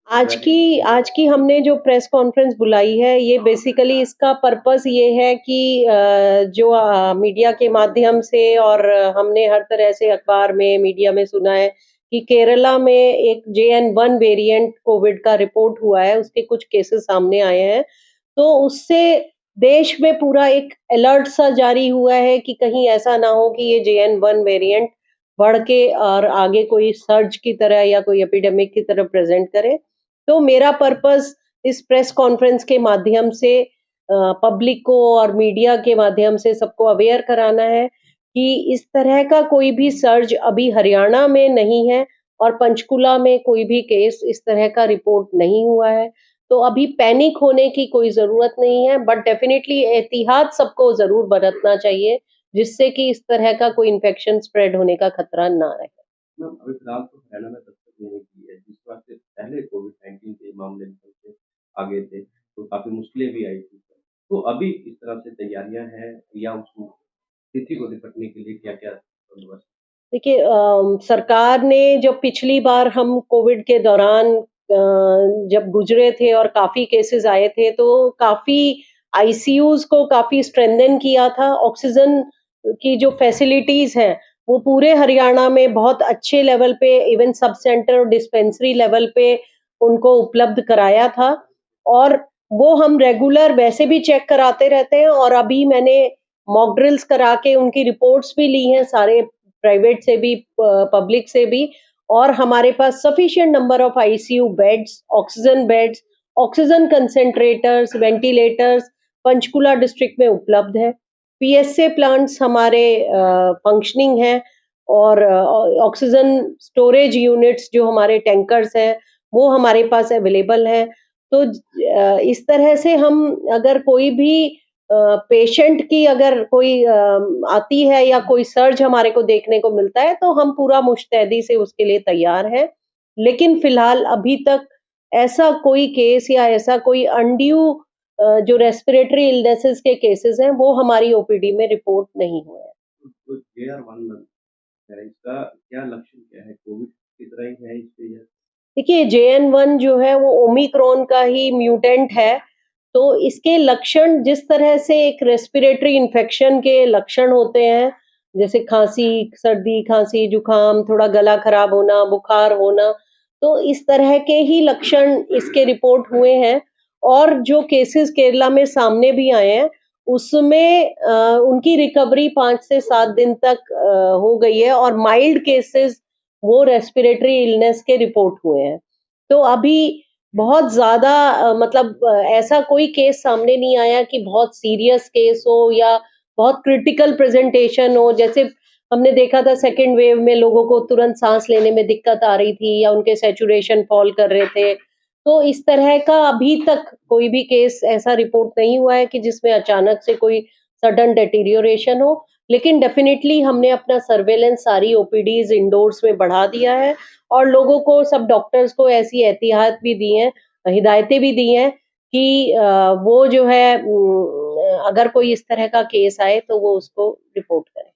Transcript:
आज की हमने जो प्रेस कॉन्फ्रेंस बुलाई है, ये बेसिकली इसका पर्पस ये है कि जो मीडिया के माध्यम से और हमने हर तरह से अखबार में, मीडिया में सुना है कि केरला में एक JN1 वेरिएंट कोविड का रिपोर्ट हुआ है, उसके कुछ केसेस सामने आए हैं। तो उससे देश में पूरा एक अलर्ट सा जारी हुआ है कि कहीं ऐसा ना हो कि ये JN1 वेरिएंट बढ़ के और आगे कोई सर्ज की तरह या कोई एपिडेमिक की तरह प्रेज़ेंट करे। तो मेरा पर्पस इस प्रेस कॉन्फ्रेंस के माध्यम से पब्लिक को और मीडिया के माध्यम से सबको अवेयर कराना है कि इस तरह का कोई भी सर्ज अभी हरियाणा में नहीं है और पंचकुला में कोई भी केस इस तरह का रिपोर्ट नहीं हुआ है। तो अभी पैनिक होने की कोई ज़रूरत नहीं है, बट डेफ़िनिटली एहतियात सबको ज़रूर बरतना चाहिए, जिससे कि इस तरह का कोई इन्फेक्शन स्प्रेड होने का खतरा ना रहे। मैम, अभी फिलहाल तो हरियाणा में दस्तक नहीं की है, जिस तरह से पहले कोविड-19 के मामले निकल के आ गए थे, तो काफ़ी मुश्किलें भी आई थी। तो अभी इस तरह से तैयारियाँ हैं या उस स्थिति को निपटने के लिए क्या-क्या बंदोबस्त? देखिए सरकार ने जब पिछली बार हम कोविड के दौरान जब गुज़रे थे और काफ़ी केसेज़ आए थे, तो काफ़ी आईसीयूज़ को काफ़ी स्ट्रेंथन किया था। ऑक्सीजन की जो फैसिलिटीज़ हैं, वो पूरे हरियाणा में बहुत अच्छे लेवल पे इवन सब सेंटर और डिस्पेंसरी लेवल पे उनको उपलब्ध कराया था और वो हम रेगुलर वैसे भी चेक कराते रहते हैं और अभी मैंने मॉक ड्रिल्स करा के उनकी रिपोर्ट्स भी ली हैं सारे प्राइवेट से भी पब्लिक से भी और हमारे पास sufficient number of ICU beds, oxygen concentrators, ventilators Panchkula district में उपलब्ध है। पीएसए प्लांट्स हमारे फंक्शनिंग हैं और ऑक्सीजन स्टोरेज यूनिट्स जो हमारे टैंकर्स हैं, वो हमारे पास अवेलेबल हैं। तो इस तरह से हम अगर कोई भी पेशेंट की अगर कोई आती है या कोई सर्ज हमारे को देखने को मिलता है, तो हम पूरा मुस्तैदी से उसके लिए तैयार हैं। लेकिन फिलहाल अभी तक ऐसा कोई केस या ऐसा कोई अनड्यू जो रेस्पिरेटरी इलनेसेस के केसेज़ हैं, वो हमारी ओपीडी में रिपोर्ट नहीं हुए हैं। तो JR1 है, इसका क्या लक्षण क्या है? कोविड की तरह ही है इसपे या देखिए, JN1 जो है वो ओमिक्रॉन का ही म्यूटेंट है, तो इसके लक्षण जिस तरह से एक रेस्पिरेटरी इन्फेक्शन के लक्षण होते हैं, जैसे खाँसी, सर्दी, खाँसी, जुकाम, थोड़ा गला खराब होना, बुखार होना, तो इस तरह के ही लक्षण इसके रिपोर्ट हुए हैं और जो केसेज़ केरला में सामने भी आए हैं, उसमें उनकी रिकवरी 5 से 7 दिन तक हो गई है और माइल्ड केसेज़ वो रेस्पिरेटरी इलनेस के रिपोर्ट हुए हैं। तो अभी बहुत ज़्यादा मतलब ऐसा कोई केस सामने नहीं आया कि बहुत सीरियस केस हो या बहुत क्रिटिकल प्रेज़ेंटेशन हो। जैसे हमने देखा था सेकंड वेव में लोगों को तुरंत साँस लेने में दिक्कत आ रही थी या उनके सैचुरेशन फ़ॉल कर रहे थे। तो इस तरह का अभी तक कोई भी केस ऐसा रिपोर्ट नहीं हुआ है कि जिसमें अचानक से कोई सडन डिटेरियोरेशन हो। लेकिन डेफ़िनिटली हमने अपना सर्वेलेंस सारी ओपीडीज़ इंडोर्स में बढ़ा दिया है और लोगों को सब डॉक्टर्स को ऐसी एहतियात भी दी हैं, हिदायतें भी दी हैं कि वो जो है अगर कोई इस तरह का केस आए तो वो उसको रिपोर्ट करें।